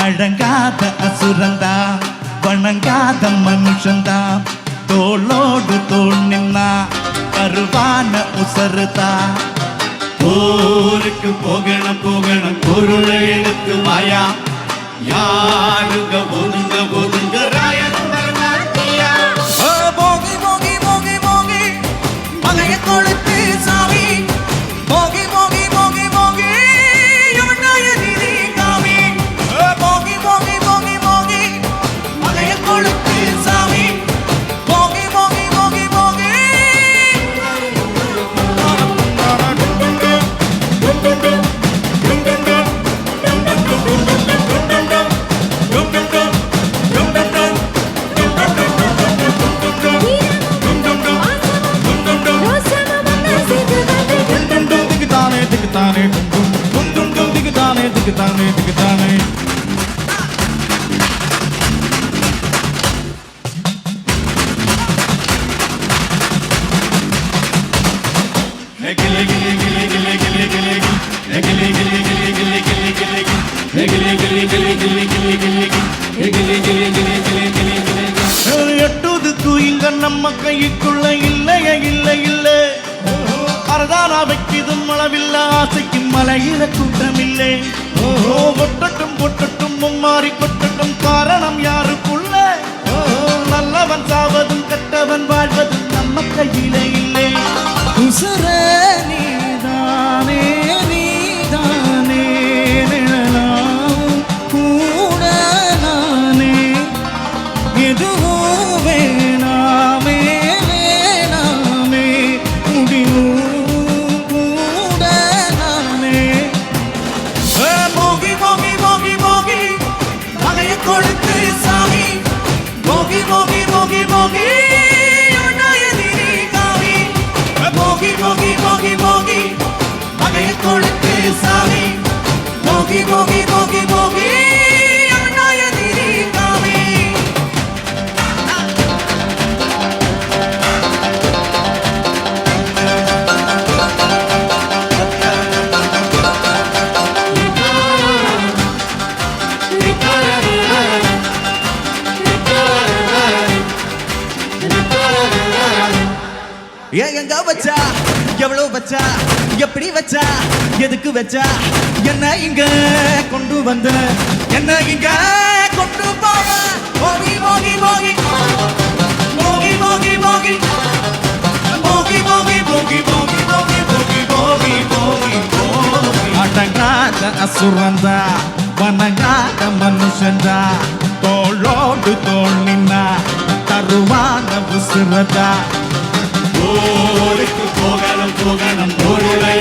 அடங்காத அசுரந்தா வணங்காத மனுஷந்தா தோளோடு தோள் நின்னா கருவான உசருதா ஊருக்கு போகணும் போகணும் பொருளை எடுத்து வாயா யாருங்க ஒதுங்க ஒதுங்க ராயன் போகி போகி போகி போகி மலைய கொளுத்து சாமி போகி போகி போகி போகி யமுனாய நீதி காமி போகி போகி போகி போகி மலைய கொளுத்து சாமி போகி போகி போகி போகி எட்டுதுக்கு இங்க நம்ம கைக்குள்ள இல்லையே இல்லை இல்லை அரதானா வைக்கிதும் அளவில்லை ஆசைக்கும் மலையில கூட்டமில்லை கொட்டட்டும் கொட்டட்டும் மும்மாறி கொட்டட்டும் காரணம் யாருக்குள்ள நல்லவன் சாவதும் கெட்டவன் வாழ்வதும் நம்ம கையில இல்லை உசர நீதானே நீதானே நிழலாம் கூட நானே எதுவும் வேணாமே வேணாமே முடிவும் கூட நானே போகி போகி போகி போகி மலைய கொளுத்து சாமி போகி போகி போகி போகி யமுனாய நீதி காமி போகி போகி போகி போகி மலைய கொளுத்து சாமி போகி போகி போகி போகி யமுனாய நீதி காமி எங்க வச்சா எவ்வளவு வச்சா எப்படி வச்சா எதுக்கு வச்சா என்ன இங்க கொண்டு வந்த என்ன இங்க கொண்டு போக போகி போகி போகி போகி போகி போகி போகி போகி போகி போகி போகி போகி போகி போகி போகி அடங்காத அசுரந்தா வணங்காத மனுஷந்தா தோளோடு தோள் நின்னா தருவான உசுரதா ஊருக்கு போகணும் போகணும் பொருளை